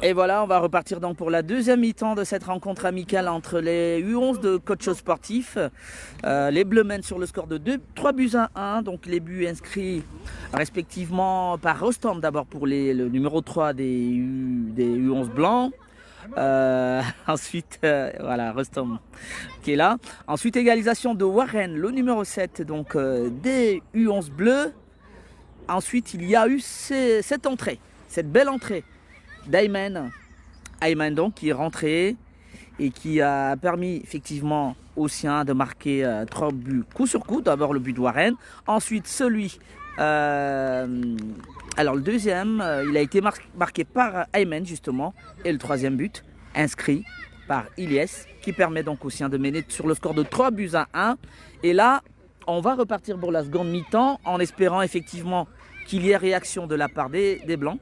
Et voilà, on va repartir donc pour la deuxième mi-temps de cette rencontre amicale entre les U11 de Coach Sportif. Les Bleus mènent sur le score de 3 buts à 1. Donc les buts inscrits respectivement par Rostom d'abord pour le numéro 3 des U11 blancs. Ensuite, voilà, Rostom qui est là. Ensuite, égalisation de Warren, le numéro 7 donc, des U11 bleus. Ensuite, il y a eu cette belle entrée d'Ayman. Ayman donc qui est rentré et qui a permis effectivement aux siens de marquer 3 buts coup sur coup. D'abord le but de Warren, ensuite celui... alors le deuxième, il a été marqué par Ayman justement. Et le troisième but, inscrit par Ilyes, qui permet donc aux siens de mener sur le score de 3 buts à 1. Et là, on va repartir pour la seconde mi-temps en espérant effectivement qu'il y ait réaction de la part des Blancs.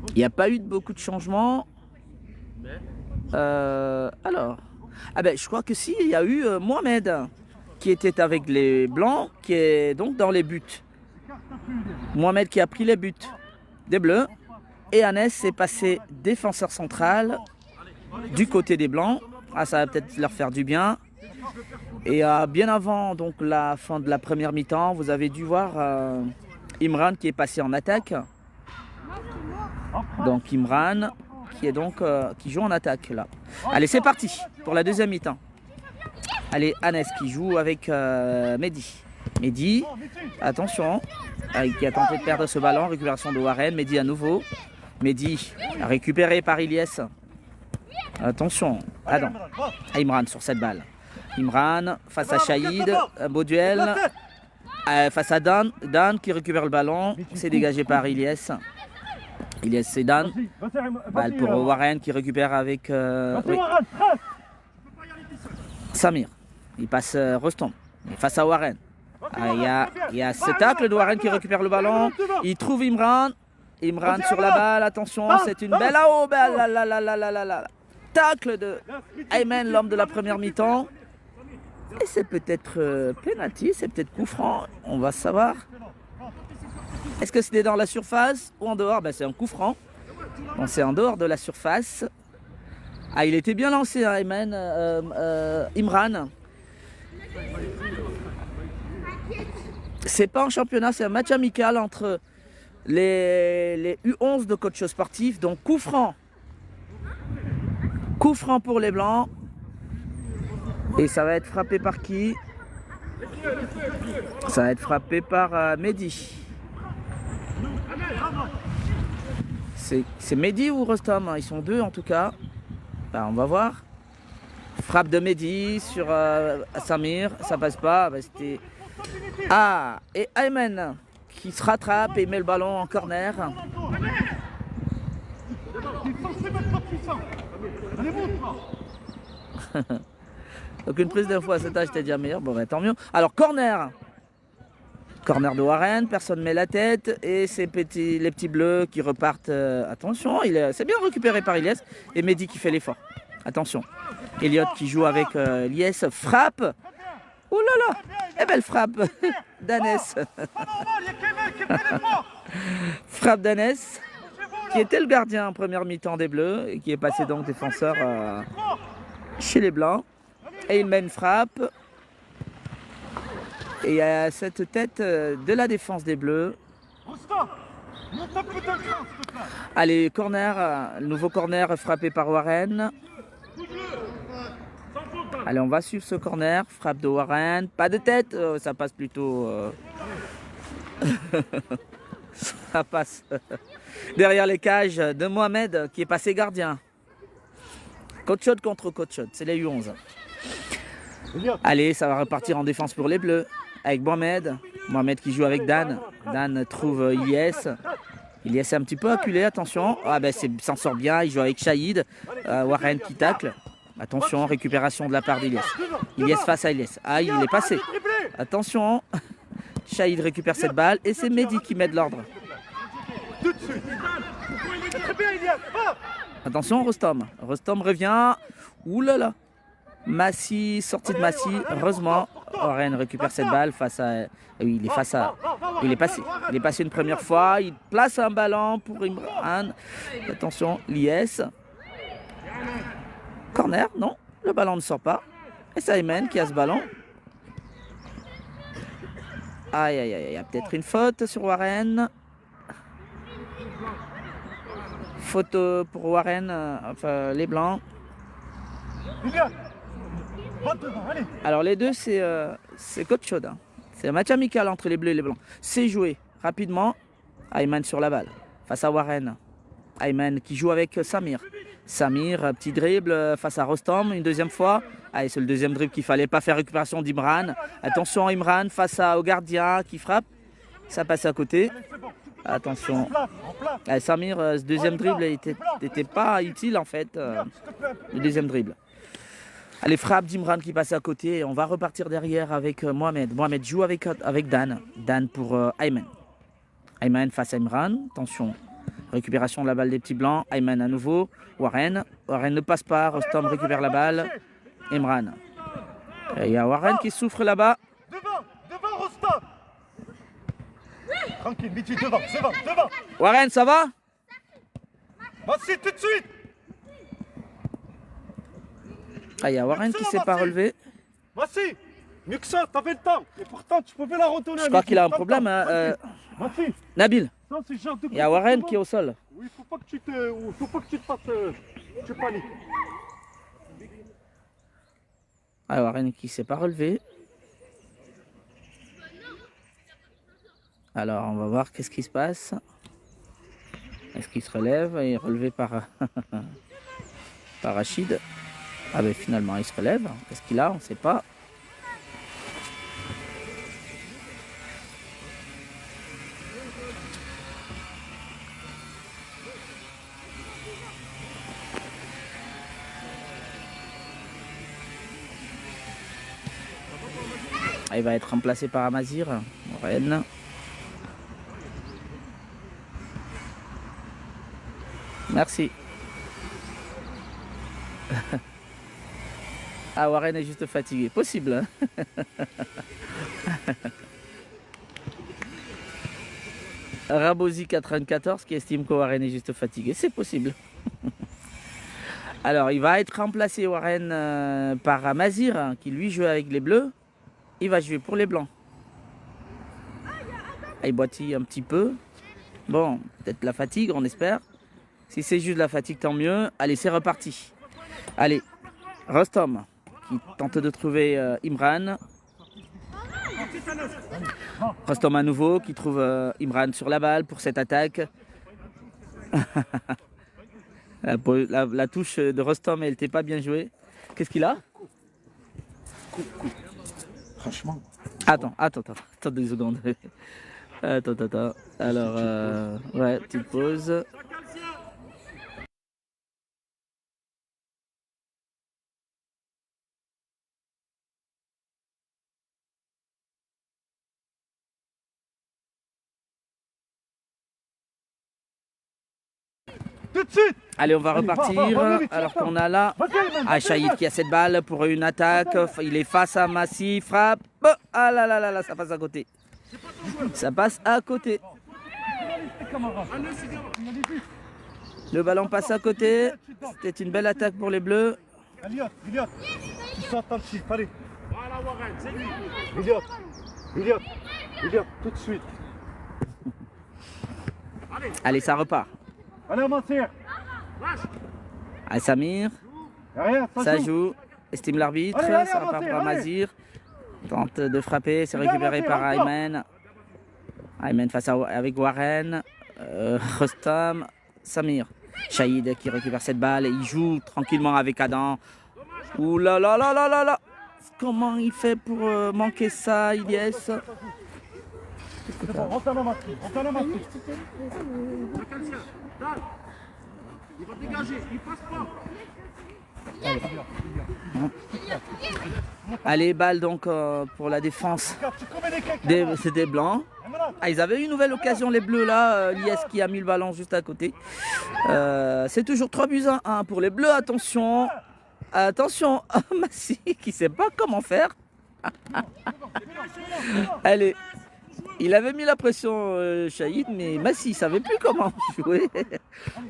Il n'y a pas eu beaucoup de changements. Alors, je crois que si, il y a eu Mohamed qui était avec les Blancs, qui est donc dans les buts. Mohamed qui a pris les buts des Bleus. Et Anes est passé défenseur central du côté des Blancs. Ah, ça va peut-être leur faire du bien. Et bien avant donc la fin de la première mi-temps, vous avez dû voir Imran qui est passé en attaque. Donc Imran qui est donc qui joue en attaque là. Allez, c'est parti pour la deuxième mi-temps. Allez, Anes qui joue avec Mehdi. Mehdi, attention, qui a tenté de perdre ce ballon. Récupération de Warren. Mehdi à nouveau. Mehdi récupéré par Ilyes. Attention, Imran sur cette balle. Imran face à Shahid, un beau duel. Face à Dan. Dan qui récupère le ballon. C'est dégagé par Ilyes. Ilyes, c'est Dan. Balle pour Warren qui récupère avec Samir. Il passe Rostom. Face à Warren. Il y a ce tacle de Warren qui récupère le ballon. Il trouve Imran. Imran sur la balle. Attention, c'est une belle tacle de Ayman, l'homme de la première mi-temps. Et c'est peut-être penalty, c'est peut-être coup franc. On va savoir. Est-ce que c'était dans la surface ou en dehors? C'est un coup franc. Bon, c'est en dehors de la surface. Il était bien lancé, hein, Ayman, Imran. C'est pas un championnat, c'est un match amical entre les U11 de Coach Sportif. Donc coup franc. Coup franc pour les Blancs. Et ça va être frappé par qui? Ça va être frappé par Mehdi. C'est Mehdi ou Rostom? Ils sont deux en tout cas. On va voir. Frappe de Mehdi sur Samir. Ça passe pas. C'était... et Ayman qui se rattrape et met le ballon en corner. Aucune prise d'info à cet âge, t'es déjà meilleur. Bon, tant mieux. Alors, corner. Corner de Warren, personne ne met la tête. Et les petits bleus qui repartent. Attention, c'est bien récupéré par Ilyes. Et Mehdi qui fait l'effort. Attention. Elliot qui joue avec Ilyes. Frappe. Ouh là là. Et belle frappe d'Anes. Frappe d'Anes, qui était le gardien en première mi-temps des Bleus. Et qui est passé donc défenseur chez les Blancs. Et il met une frappe. Et il y a cette tête de la défense des Bleus. Allez, corner, le nouveau corner frappé par Warren. Allez, on va suivre ce corner. Frappe de Warren. Pas de tête, ça passe plutôt... ça passe derrière les cages de Mohamed qui est passé gardien. Coach shot contre coach shot, c'est les U11. Allez, ça va repartir en défense pour les Bleus. Avec Mohamed. Mohamed qui joue avec Dan. Dan trouve Ilyes. Ilyes est un petit peu acculé, attention. Il s'en sort bien, il joue avec Shahid. Warren qui tacle. Attention, récupération de la part d'Ilyes. Ilyes face à Ilyes. Il est passé. Attention. Shahid récupère cette balle. Et c'est Mehdi qui met de l'ordre. Attention, Rostom. Rostom revient. Ouh là là. Massi, sortie de Massi. Heureusement. Warren récupère cette balle face à... Oui, il est face à... Il est passé. Il est passé une première fois. Il place un ballon pour Imran. Attention, l'IS. Corner, non. Le ballon ne sort pas. Et c'est Ayman qui a ce ballon. Aïe, aïe, aïe. Il y a peut-être une faute sur Warren. Faute pour Warren, enfin les blancs. Alors les deux, c'est coach chaude. Hein. C'est un match amical entre les bleus et les blancs. C'est joué rapidement. Ayman sur la balle face à Warren. Ayman qui joue avec Samir. Samir, petit dribble face à Rostom une deuxième fois. Allez, c'est le deuxième dribble qu'il fallait pas faire récupération d'Imran. Attention Imran face au gardien qui frappe. Ça passe à côté. Attention. Allez, Samir, ce deuxième dribble n'était pas utile en fait. Le deuxième dribble. Allez, frappe d'Imran qui passe à côté. On va repartir derrière avec Mohamed. Mohamed joue avec Dan. Dan pour Ayman. Ayman face à Imran. Attention. Récupération de la balle des petits blancs. Ayman à nouveau. Warren. Warren ne passe pas. Rostom récupère la balle. Imran. Il y a Warren qui souffre là-bas. Devant Rostom. Tranquille, vite, devant. Warren, ça va? Vas-y, tout de suite. Ah, il y a Warren qui ne s'est pas relevé. Vas-y. Mieux que ça, t'avais le temps. Et pourtant, tu pouvais la retourner. Je crois qu'il a un problème. Vas-y. Nabil. Non, c'est genre de... Il y a Warren qui est au sol. Oui, faut pas que tu te fasses... tu paniques. Ah, Warren qui ne s'est pas relevé. Alors, on va voir qu'est-ce qui se passe. Est-ce qu'il se relève? Il est relevé par, par Rachid. Ah ben finalement, il se relève. Qu'est-ce qu'il a? On ne sait pas. Il va être remplacé par Amazir. Warren. Merci. Ah, Warren est juste fatigué. Possible. Hein. Rabosi 94 qui estime que Warren est juste fatigué. C'est possible. Alors, il va être remplacé, Warren, par Amazir, hein, qui lui joue avec les bleus. Il va jouer pour les blancs. Ah, il boitille un petit peu. Bon, peut-être la fatigue, on espère. Si c'est juste la fatigue, tant mieux. Allez, c'est reparti. Allez, Rostom qui tente de trouver Imran. Rostom à nouveau qui trouve Imran sur la balle pour cette attaque. la touche de Rostom, elle n'était pas bien jouée. Qu'est-ce qu'il a? Franchement. Attends 2 secondes. Attends. Alors, ouais, petite pause. Tout de suite. Allez, on va repartir. Alors qu'on a là Shahid qui a cette balle pour une attaque. Il est face à Massi. Frappe. Ah là, ça passe à côté. Ça passe à côté. Le ballon passe à côté. C'était une belle attaque pour les bleus. Elliot, tu sors attentif, allez. Voilà Warren, c'est lui. Elliot, tout de suite. Allez, ça repart. Allez, Mansir. À Samir. Ça joue. Estime l'arbitre. Ça repart pour Amazir. Tente de frapper. C'est récupéré par Ayman. Ayman face avec Warren. Rostom. Samir. Shahid qui récupère cette balle. Et il joue tranquillement avec Adam. Ouh là là là là là là. Comment il fait pour manquer ça, Ilyes? Rentre dans ma fille. Il va dégager, il passe pas. Allez, balle donc pour la défense des blancs. Ah, ils avaient eu une nouvelle occasion, les bleus là. L'IS qui a mis le ballon juste à côté. C'est toujours 3 buts à 1 pour les bleus. Attention, Massi qui sait pas comment faire. Allez, il avait mis la pression, Shahid, mais Massi, il savait plus comment jouer.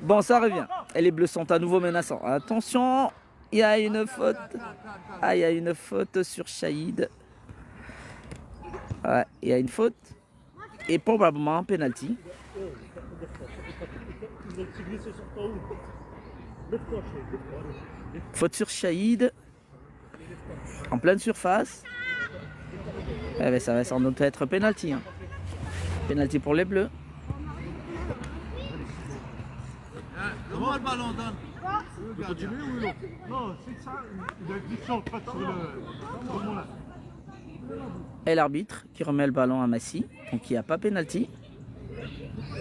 Bon, ça revient. Et les Bleus sont à nouveau menaçants. Attention, il y a une faute. Ah, il y a une faute sur Shahid. Ouais, il y a une faute. Et probablement un penalty. Faute sur Shahid. En pleine surface. Eh ben, ça va sans doute être penalty. Hein. Penalty pour les Bleus. Comment le ballon donne? Continue ou non? Non, c'est ça. Il a une glissade pas sur le là. Et l'arbitre qui remet le ballon à Massi. Donc il n'y a pas penalty.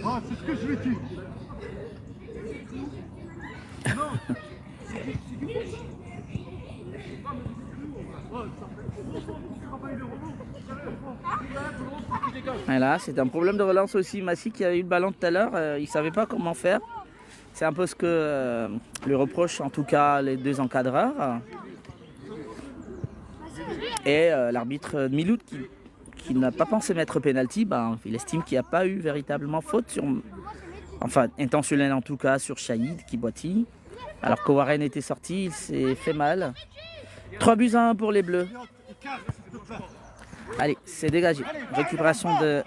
Ah, c'est ce que je lui dis. Et là, c'est un problème de relance aussi. Massi qui avait eu le ballon tout à l'heure, il ne savait pas comment faire. C'est un peu ce que lui reprochent en tout cas les deux encadreurs. Et l'arbitre Miloud qui n'a pas pensé mettre penalty, ben, il estime qu'il n'y a pas eu véritablement faute sur, enfin intentionnelle en tout cas, sur Shahid qui boitille. Alors que Warren était sorti, il s'est fait mal. 3-1 pour les Bleus. Allez, c'est dégagé. Récupération de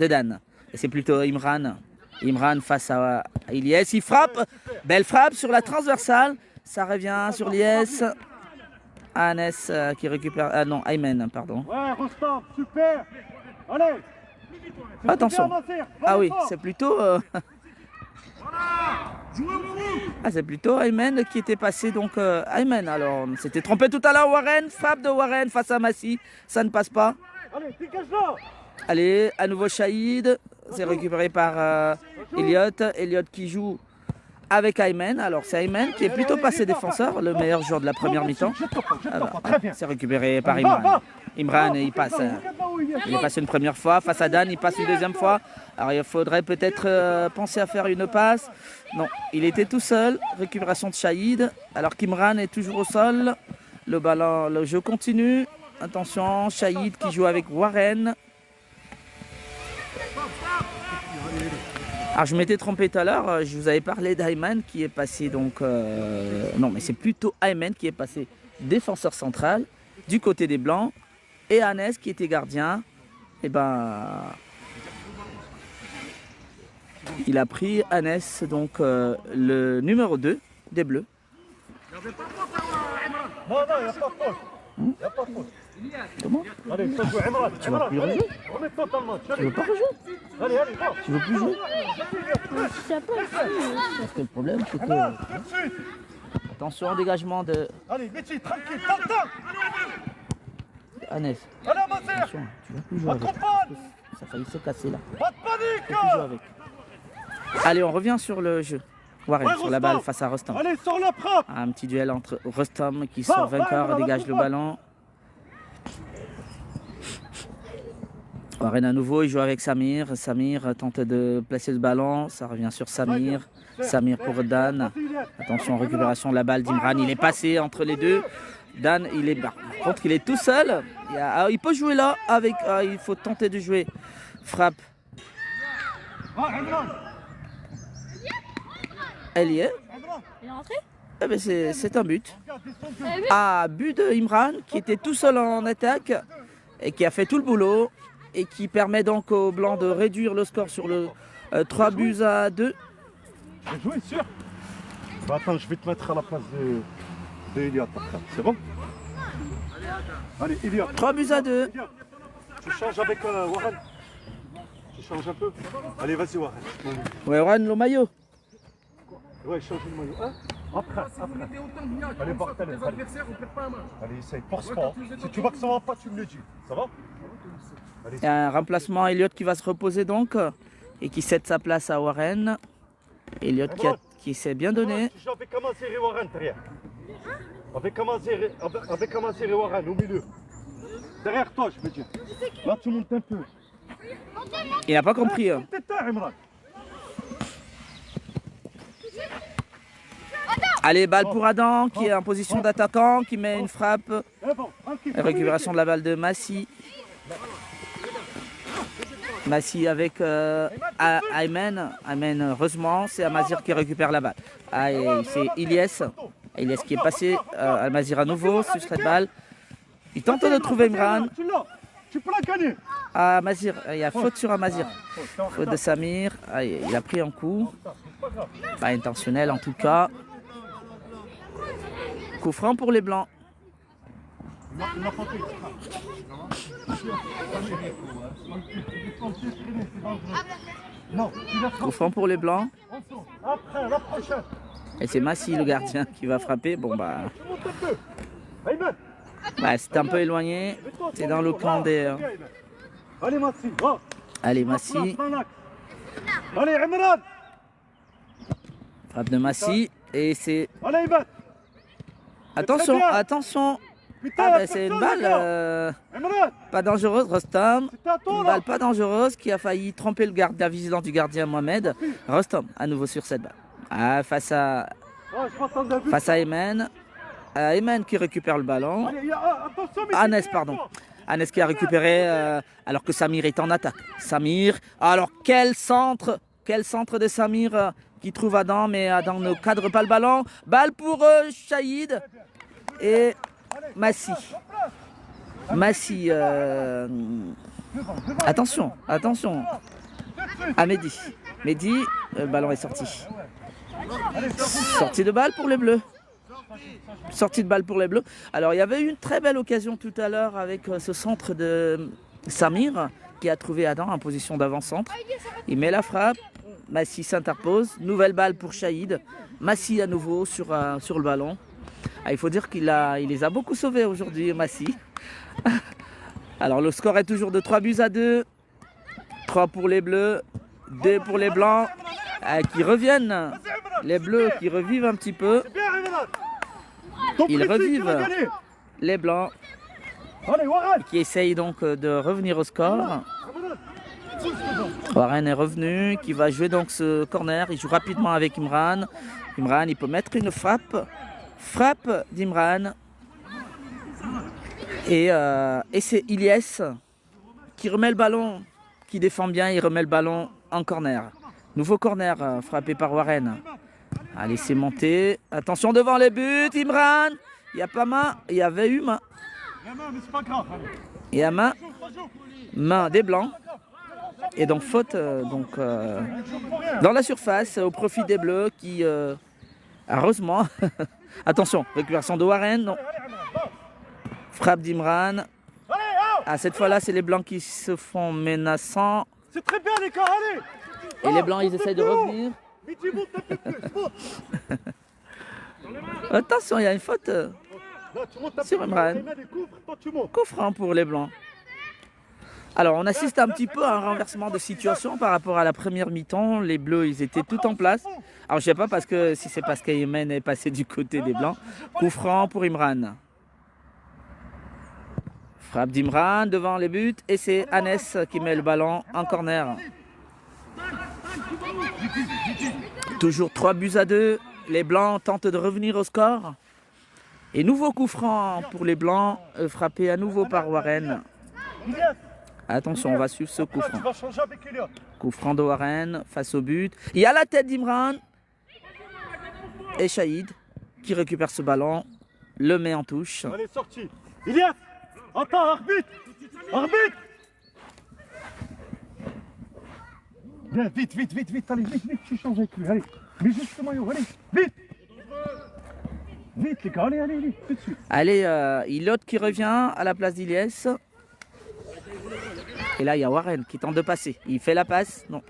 Dan. Et c'est plutôt Imran. Imran face à Ilyes. Il frappe. Belle frappe sur la transversale. Ça revient sur Ilyes. Anes qui récupère. Ah non, Aymen, pardon. Ouais, Rostam, super. Allez. Attention. Ah oui, c'est plutôt. Ah, c'est plutôt Aymen qui était passé. Donc Aymen, alors, s'était trompé tout à l'heure. Warren, frappe de Warren face à Massi. Ça ne passe pas. Allez, dégage-là. Allez, à nouveau Shahid. C'est récupéré par Elliott. Elliott qui joue avec Aymen. Alors c'est Aymen qui est plutôt passé défenseur, le meilleur joueur de la première mi-temps. C'est récupéré par Imran. Imran, il passe. Il est passé une première fois face à Dan, il passe une deuxième fois. Alors il faudrait peut-être penser à faire une passe. Non, il était tout seul. Récupération de Shahid. Alors qu'Imran est toujours au sol. Le ballon, le jeu continue. Attention, Shahid qui joue avec Warren. Alors je m'étais trompé tout à l'heure, je vous avais parlé d'Ayman qui est passé donc... non mais c'est plutôt Ayman qui est passé défenseur central du côté des Blancs. Et Anes qui était gardien, et ben... il a pris Anes, donc le numéro 2 des Bleus. Non, non, il n'y a pas de faute. Il n'y a pas de faute. Comment? Allez, il faut jouer Imran. Tu vas plus rejouer? Remets totalement. Tu veux pas rejouer? Allez, allez, va. Tu veux plus jouer? Parce que le problème c'est que... Imran, tout de suite. Attention, dégagement de Allez, Métis, tranquille, t'entends. Anes. Allez, Mazer. Attention, tu vas plus jouer avec. Accompagne. Ça a failli se casser là. Pas de panique. Tu vas plus jouer avec. Allez, on revient sur le jeu. Warren Ouais, sur la Rostam. balle face à Rostam. Allez, sors la frappe. Un petit duel entre Rostam qui sort vainqueur, dégage le ballon. Warren à nouveau, il joue avec Samir. Samir tente de placer le ballon, ça revient sur Samir. Samir pour Dan. Attention, récupération de la balle d'Imran. Il est passé entre les deux. Dan, il est par contre, il est tout seul. Il peut jouer là avec. Il faut tenter de jouer. Frappe. Elle y est. Il est rentré? Eh ben, c'est un but. Ah, but de Imran qui était tout seul en attaque et qui a fait tout le boulot et qui permet donc aux Blancs de réduire le score sur le 3-2. J'ai joué, sûr. Bah, attends, je vais te mettre à la place de Elliott. C'est bon? Allez, Elliott. 3-2. Tu changes avec Warren. Tu changes un peu. Allez, vas-y, Warren. Ouais, Warren, le maillot. Ouais, change le maillot. Hein? Après. Allez, Barthélémy. Allez, essaye. Force pas. Si tu vois que ça va pas, tu me le dis. Ça va? Allez. Il y a un remplacement, Elliott qui va se reposer donc et qui cède sa place à Warren. Elliott qui s'est bien donné. J'avais commencé Warren derrière. Avec commencé Warren au milieu. Derrière toi, je veux dire. Là, tu montes un peu. Il n'a pas compris. Allez, balle pour Adam qui est en position d'attaquant, qui met une frappe. Récupération de la balle de Massi. Massi avec Aymen. Aymen, heureusement, c'est Amazir qui récupère la balle. Ah, c'est Ilyes. Ilyes qui est passé. Amazir à nouveau sur cette balle. Il tente de trouver Imran. Tu peux la gagner. Amazir, il y a faute sur Amazir. Faute de Samir. Ah, il a pris un coup. Pas intentionnel en tout cas. Coup franc pour les Blancs. Coup franc pour les Blancs. Et c'est Massi le gardien qui va frapper. Bon bah, c'est un peu éloigné. C'est dans le camp des... Allez Massi. Allez Imran. Frappe de Massi. Et c'est... Attention, attention. C'est une balle pas dangereuse, Rostam. Une balle pas dangereuse qui a failli tromper la vigilance du gardien Mohamed. Rostam à nouveau sur cette balle. Face à Aymen. Aymen qui récupère le ballon. Anes, pardon. Anes qui a récupéré alors que Samir est en attaque. Samir, alors quel centre de Samir qui trouve Adam, mais Adam ne cadre pas le ballon. Balle pour Shahid et Massi. Massi, attention à Mehdi. Mehdi, le ballon est sorti. Sortie de balle pour les Bleus. Sortie de balle pour les Bleus. Alors il y avait eu une très belle occasion tout à l'heure avec ce centre de Samir qui a trouvé Adam en position d'avant-centre. Il met la frappe. Massi s'interpose. Nouvelle balle pour Shahid. Massi à nouveau sur le ballon. Il faut dire qu'il les a beaucoup sauvés aujourd'hui, Massi. Alors le score est toujours de 3-2. 3 pour les Bleus, 2 pour les Blancs qui reviennent. Les Bleus qui revivent un petit peu. Ils revivent les Blancs qui essayent donc de revenir au score. Warren est revenu, qui va jouer donc ce corner. Il joue rapidement avec Imran. Imran, il peut mettre une frappe. Frappe d'Imran. Et c'est Ilyes qui remet le ballon, qui défend bien. Il remet le ballon en corner. Nouveau corner frappé par Warren. Allez, c'est monté. Attention devant les buts. Imran. Il n'y a pas main. Il y avait eu main. Il y a main. Main des Blancs. Et donc faute dans la surface au profit des Bleus qui, heureusement, attention, récupération de Warren, non. Frappe d'Imran. Cette fois-là, c'est les Blancs qui se font menaçants. C'est très bien les gars, allez. Et les Blancs, ils essayent de revenir. Attention, il y a une faute sur Imran. Coup franc pour les Blancs. Alors, on assiste un petit peu à un renversement de situation par rapport à la première mi-temps. Les Bleus, ils étaient tout en place. Alors, je ne sais pas si c'est parce qu'Aymen est passé du côté des Blancs. Coup franc pour Imran. Frappe d'Imran devant les buts. Et c'est Anes qui met le ballon en corner. Toujours 3-2. Les Blancs tentent de revenir au score. Et nouveau coup franc pour les Blancs, frappé à nouveau par Warren. Attention, on va suivre ce coup franc. Coup franc de Warren face au but. Il y a la tête d'Imran. Et Shahid qui récupère ce ballon, le met en touche. Allez, sorti. Ilyes, attends, arbitre. Arbitre. Viens, vite, allez, vite, tu changes avec lui, allez. Mais juste le maillot, allez, vite. Vite les gars, allez, tout de suite. Allez, Ilot qui revient à la place d'Ilyes. Et là, il y a Warren qui tente de passer. Il fait la passe. Non.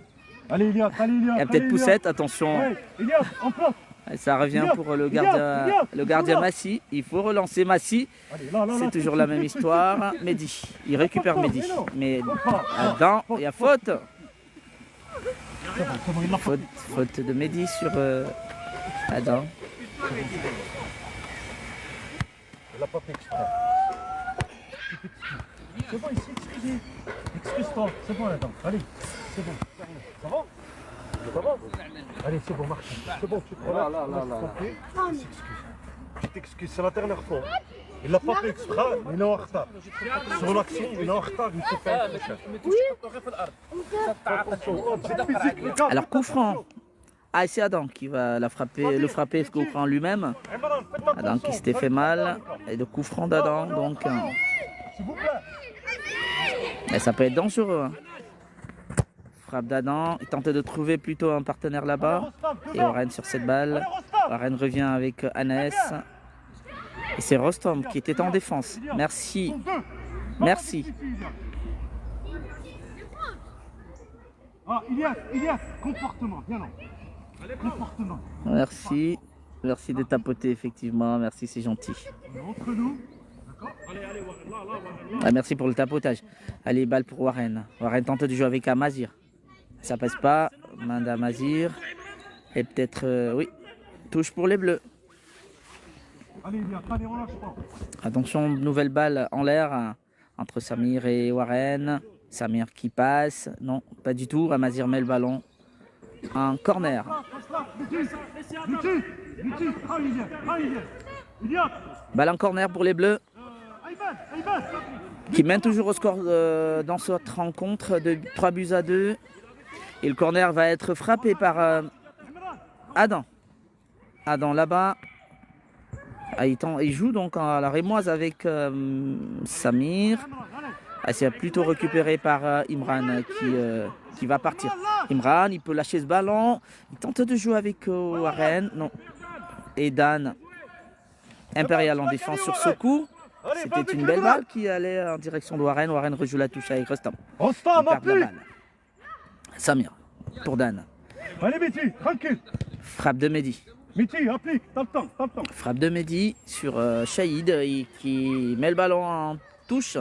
Allez, Ilyes. Il y a peut-être Poussette, attention. Ouais, Ilyes, en place. Ça revient pour le gardien Massi. Il faut relancer Massi. C'est toujours la même histoire. Mehdi. Il récupère Mehdi. Mais là-dedans, il y a faute. Faute de Mehdi sur Adam. Elle n'a pas fait exprès. C'est bon ici, excusez. Excuse-toi, c'est bon là-dedans. Allez, c'est bon. Ça va? Ça va? Allez, c'est bon, marche. C'est bon, tu te relèves. Il s'excuse. Tu t'excuses, c'est la dernière fois. Il l'a pas fait exprès, mais il est en retard. Sur l'action, il est en retard, il faut faire attention. Alors coup franc. Ah, c'est Adam qui va le frapper ce coup franc lui-même. Adam qui s'était fait mal. Et le coup franc d'Adam, donc. Et ça peut être dangereux. Hein. Frappe d'Adam. Il tentait de trouver plutôt un partenaire là-bas. Et Warren sur cette balle. Warren revient avec Anes. Et c'est Rostom qui était en défense. Merci. Merci. Ah, Ilias, comportement, viens là. Comportement. Merci. Merci de tapoter, effectivement. Merci, c'est gentil. Entre nous. D'accord. Ah, merci pour le tapotage. Allez, balle pour Warren. Warren tente de jouer avec Amazir. Ça passe pas. Main d'Amazir. Et peut-être, oui, touche pour les Bleus. Allez, Ilias, allez, on lâche pas. Attention, nouvelle balle en l'air entre Samir et Warren. Samir qui passe. Non, pas du tout. Amazir met le ballon. Un corner. Balle en corner pour les Bleus. Qui mène toujours au score dans cette rencontre de 3-2. Et le corner va être frappé par Adam. Adam là-bas. Ah, il joue donc à la rémoise avec Samir. Ah, c'est plutôt récupéré par Imran qui va partir. Imran, il peut lâcher ce ballon. Il tente de jouer avec Warren. Non. Et Dan, Impérial en défense sur ce coup. C'était une belle balle qui allait en direction de Warren. Warren rejoue la touche avec Rostam. Rostam, appuie. Samir, pour Dan. Allez, Mehdi, tranquille. Frappe de Mehdi. Mehdi, applique, t'as le temps. Frappe de Mehdi sur Shahid qui met le ballon en touche.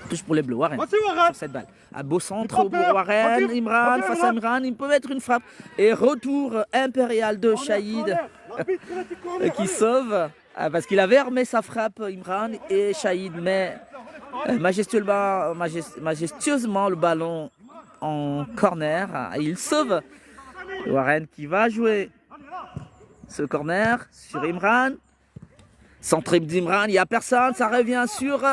Touche pour les Bleus, Warren. Sur cette balle. Un beau centre pour Warren. Imran face à Imran. Il peut mettre une frappe. Et retour impérial de Shahid qui sauve. Parce qu'il avait remis sa frappe, Imran. Et Shahid met majestueusement le ballon en corner. Il sauve. Warren qui va jouer ce corner sur Imran. Centre d'Imran, il n'y a personne. Ça revient sur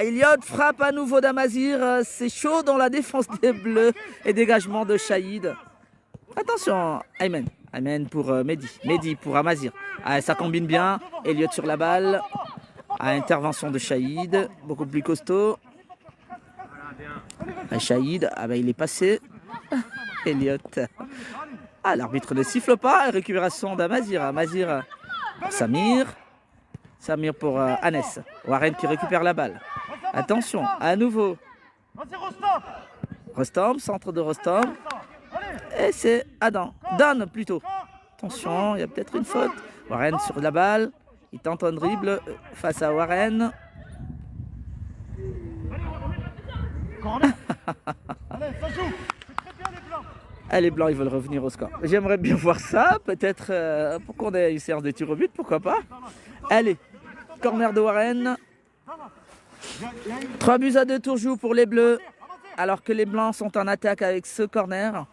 Elliott. Frappe à nouveau d'Amazir. C'est chaud dans la défense des Bleus. Et dégagement de Shahid. Attention, Aymen. Aymen pour Mehdi. Mehdi pour Amazir. Ça combine bien. Elliott sur la balle. Intervention de Shahid. Beaucoup plus costaud. Shahid, il est passé. Elliott. L'arbitre ne siffle pas. Récupération d'Amazir. Amazir, Samir. Samir pour Anes. Warren qui récupère la balle. Attention, à nouveau. Rostam, centre de Rostam. Et c'est Adam. Dan plutôt. Attention, il y a peut-être une faute. Warren sur la balle. Il tente un dribble face à Warren. Les Blancs, ils veulent revenir au score. J'aimerais bien voir ça. Peut-être pour qu'on ait une séance de tir au but, pourquoi pas. Allez, corner de Warren. 3-2 toujours pour les Bleus. Alors que les Blancs sont en attaque avec ce corner.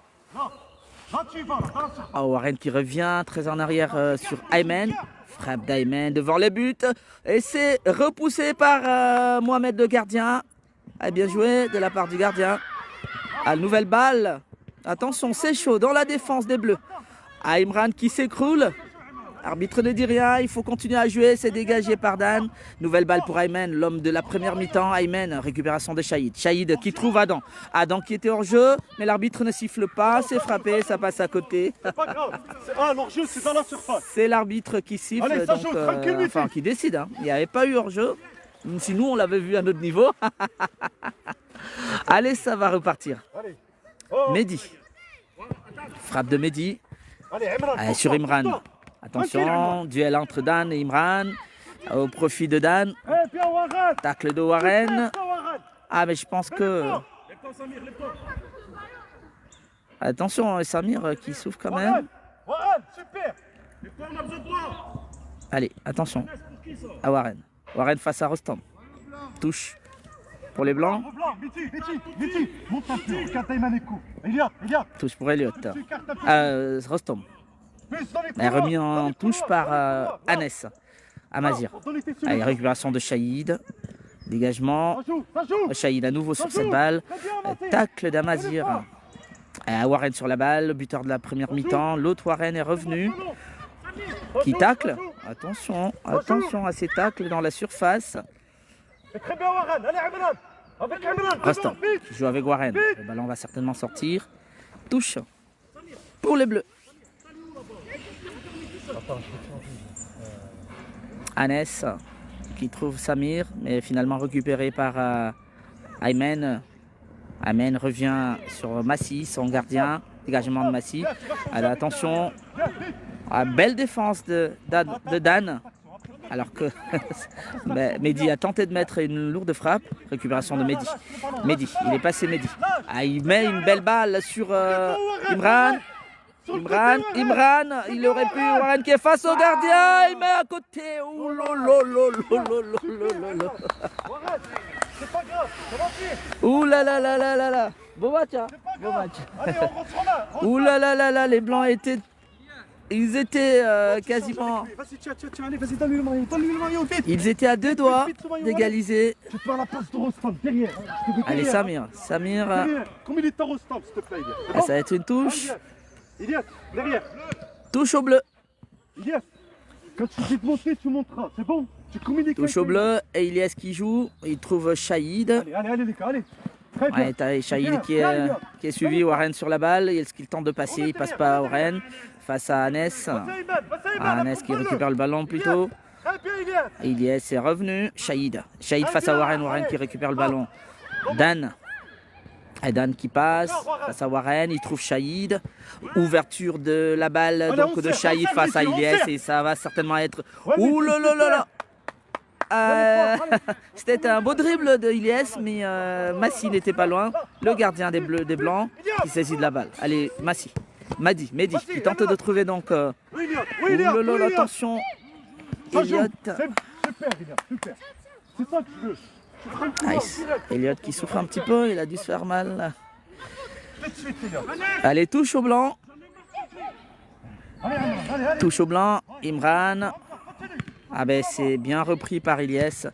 Warren qui revient très en arrière sur Aymen. Frappe d'Aymen devant les buts. Et c'est repoussé par Mohamed le gardien. Bien joué de la part du gardien. Nouvelle balle. Attention, c'est chaud dans la défense des Bleus. Imran qui s'écroule. Arbitre ne dit rien, il faut continuer à jouer, c'est dégagé par Dan. Nouvelle balle pour Aymen, l'homme de la première mi-temps. Aymen, récupération de Shahid. Shahid qui trouve Adam. Adam qui était hors jeu, mais l'arbitre ne siffle pas, c'est frappé, ça passe à côté. C'est pas grave, l'hors-jeu c'est dans la surface. C'est l'arbitre qui siffle, allez, donc, qui décide. Il n'y avait pas eu hors-jeu, même si nous on l'avait vu à notre niveau. Allez, ça va repartir. Allez. Mehdi. Frappe de Mehdi. Allez, sur Imran. Attention, duel entre Dan et Imran. Au profit de Dan. Tacle de Warren. Mais je pense que... Attention, Samir qui souffre quand même. Allez, attention. À Warren. Warren face à Rostam. Touche. pour les blancs. Mehdi, monte un peu, regarde Ayman et coup. Elliot. Touche pour Elliot. Rostom. Elle est remis en touche par Anes. Amazir. Allez, récupération de Shahid. Dégagement. Shahid à nouveau sur cette balle. Tacle d'Amazir. Warren sur la balle, le buteur de la première mi-temps. L'autre Warren est revenu. Qui tacle. Attention à ces tacles dans la surface. Rostom qui joue avec Warren. Le ballon va certainement sortir. Touche pour les Bleus. Anes qui trouve Samir, mais finalement récupéré par Ayman. Ayman revient sur Massi, son gardien. Dégagement de Massi. Alors, attention. Belle défense de Dan. Alors que Mehdi a tenté de mettre une lourde frappe. Récupération de Mehdi. Il est passé Mehdi. Il met une belle balle sur Imran. Il aurait pu. Warren qui est face au gardien. Il met à côté. Ouh là là. Beau match, hein. Ouh là, les blancs étaient. Ils étaient quasiment. Ils étaient à 2 doigts d'égaliser. Allez, Samir. Combien de temps Rostam, s'il te plaît? Ça va être une touche. Ilias, derrière. Touche au bleu. Ilias, quand tu dis de monter, tu monteras. C'est bon? Tu communiques. Touche au bleu. Et Ilias qui joue. Il trouve Shahid. Allez, les gars, allez. Très bien. T'as Shahid qui est suivi. Warren sur la balle. Est-ce qu'il tente de passer? Il passe pas à Warren. Face à Anes. Anes qui récupère le ballon plutôt. Ilias est revenu. Shahid face à Warren qui récupère le ballon. Dan qui passe face à Warren. Il trouve Shahid. Ouverture de la balle donc de Shahid face à Ilias. Et ça va certainement être. Ouh là là. C'était un beau dribble de Ilias, mais Massi n'était pas loin. Le gardien des Blancs qui saisit de la balle. Allez, Mehdi qui tente de trouver donc. Attention. Elliot. Super. C'est ça que je veux. Nice. Elliot qui souffre un petit peu, il a dû se faire mal. Allez, touche au blanc. Imran. C'est bien repris par Ilias.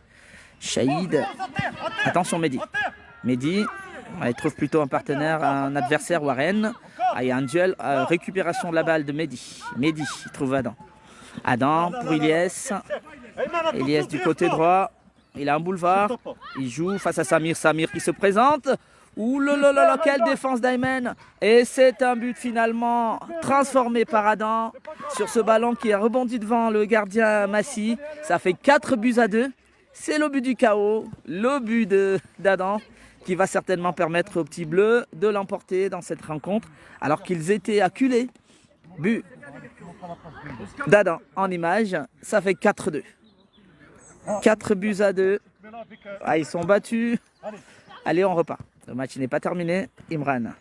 Shahid. Attention Mehdi. Il trouve plutôt un partenaire, un adversaire, Warren. Il y a un duel, récupération de la balle de Mehdi. Il trouve Adam pour Ilias. Ilias du côté droit. Il a un boulevard. Il joue face à Samir qui se présente. Ouh là, quelle défense d'Ayman. Et c'est un but finalement transformé par Adam sur ce ballon qui a rebondi devant le gardien Massi. Ça fait 4-2. C'est le but du chaos, le but d'Adam qui va certainement permettre aux petits bleus de l'emporter dans cette rencontre alors qu'ils étaient acculés. But d'Adam en image, ça fait 4-2. 4-2. Ils sont battus. Allez, on repart. Le match n'est pas terminé. Imran,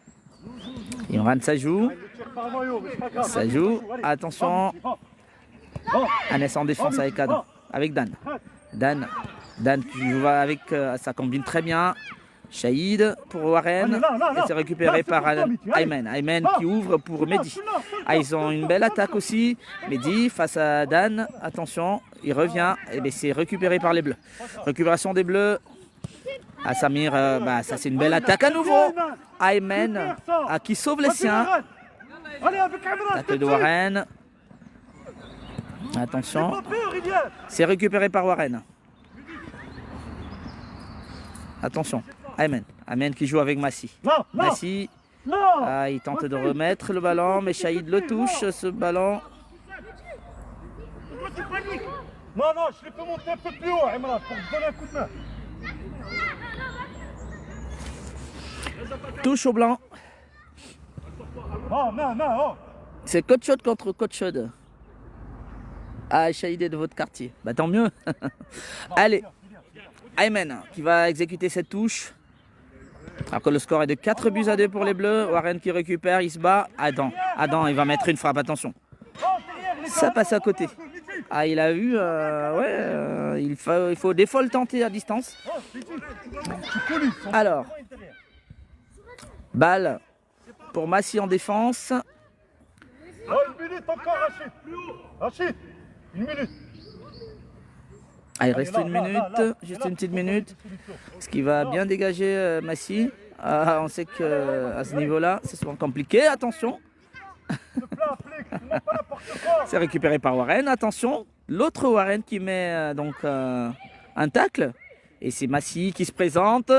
ça joue. Attention. Anes en défense avec Adam. Avec Dan. Dan qui joue avec, ça combine très bien. Shahid pour Warren. Et c'est récupéré par Ayman. Ayman qui ouvre pour Mehdi. Ils ont une belle attaque aussi. Mehdi face à Dan. Attention, il revient. Et c'est récupéré par les Bleus. Récupération des Bleus. Samir, ça c'est une belle attaque à nouveau. Ayman qui sauve les siens. Attaque de Warren. Attention. C'est récupéré par Warren. Attention. Ayman qui joue avec Massi. Massi. Il tente de remettre le ballon, mais Shahid le touche, ce ballon. Non, je l'ai fait monter un peu plus haut, Imran, pour te donner un coup de main. Touche au blanc. C'est coach chaude contre coach chaude. Shahid est de votre quartier. Tant mieux. Allez. Ayman qui va exécuter cette touche. Alors que le score est de 4-2 pour les Bleus. Warren qui récupère, il se bat. Adam, il va mettre une frappe, attention. Ça passe à côté. Ah, il a eu, il faut des fois le tenter à distance. Alors, balle pour Massy en défense. Oh, 1 minute encore, Rachid. Rachid, 1 minute. Ah, il reste une minute, juste une petite minute. Ce qui va bien dégager Massy. Ah, on sait qu'à ce niveau-là, c'est souvent compliqué. Attention. C'est récupéré par Warren. Attention, l'autre Warren qui met donc un tacle. Et c'est Massy qui se présente.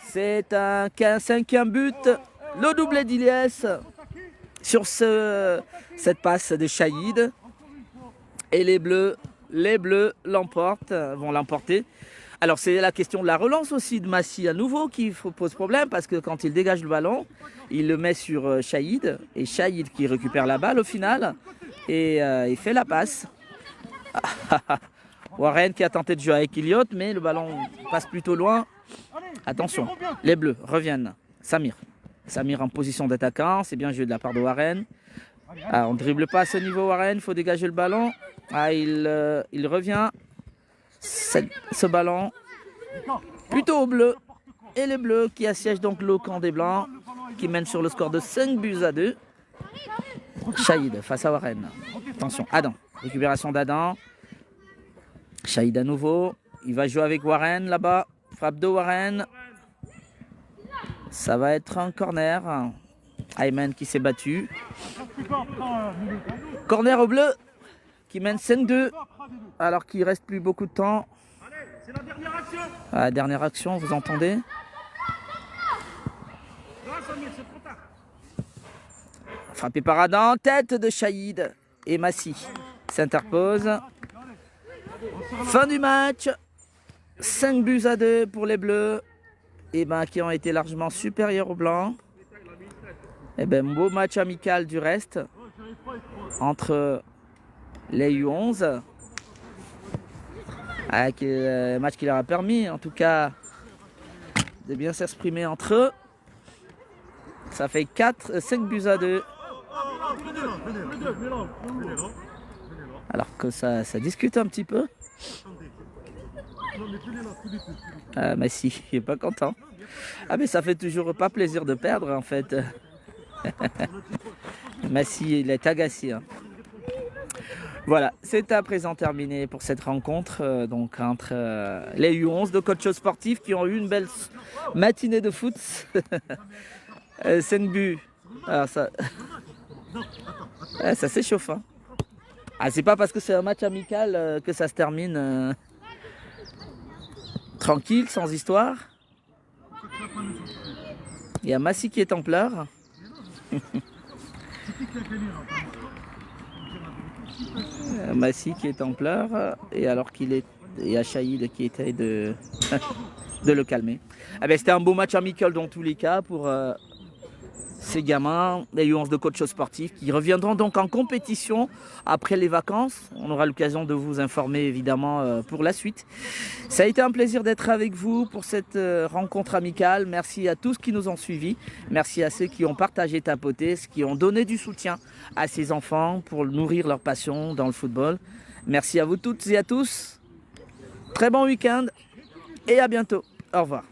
C'est un 5e but. Le doublé d'Ilyes sur cette passe de Shahid. Et les Bleus vont l'emporter. Alors c'est la question de la relance aussi de Massy à nouveau qui pose problème parce que quand il dégage le ballon, il le met sur Shahid et Shahid qui récupère la balle au final et il fait la passe. Warren qui a tenté de jouer avec Elliott mais le ballon passe plutôt loin. Attention, les Bleus reviennent. Samir en position d'attaquant, c'est bien joué de la part de Warren. Ah, on ne dribble pas à ce niveau Warren, il faut dégager le ballon. Ah, il revient. Ce ballon plutôt au bleu. Et les Bleus qui assiègent donc le camp des Blancs qui mène sur le score de 5-2. Shahid face à Warren. Attention, Adam. Récupération d'Adam. Shahid à nouveau. Il va jouer avec Warren là-bas. Frappe de Warren. Ça va être un corner. Ayman qui s'est battu. Corner au bleu qui mène 5-2 alors qu'il reste plus beaucoup de temps. C'est la dernière action. La dernière action, vous entendez? Frappé par Adam, tête de Shahid et Massy s'interpose. Fin du match. 5-2 pour les Bleus qui ont été largement supérieurs aux Blancs. Beau match amical du reste entre les U11. Un match qui leur a permis en tout cas de bien s'exprimer entre eux. Ça fait 5-2. Alors que ça discute un petit peu. Massy, il est pas content. Ah mais ça fait toujours pas plaisir de perdre en fait. Massy, il est agacé. Hein. Voilà, c'est à présent terminé pour cette rencontre entre les U11 de coachs sportifs qui ont eu une belle matinée de foot. 5 buts. Alors ça s'échauffe. Hein. Ah, c'est pas parce que c'est un match amical que ça se termine tranquille, sans histoire. Il y a Massy qui est en pleurs. Massy qui est en pleurs et alors il y a Shahid qui essaye de le calmer. C'était un beau match amical dans tous les cas pour ces gamins, les U11 de coachs sportifs qui reviendront donc en compétition après les vacances. On aura l'occasion de vous informer évidemment pour la suite. Ça a été un plaisir d'être avec vous pour cette rencontre amicale. Merci à tous qui nous ont suivis. Merci à ceux qui ont partagé Tapoter, qui ont donné du soutien à ces enfants pour nourrir leur passion dans le football. Merci à vous toutes et à tous. Très bon week-end et à bientôt. Au revoir.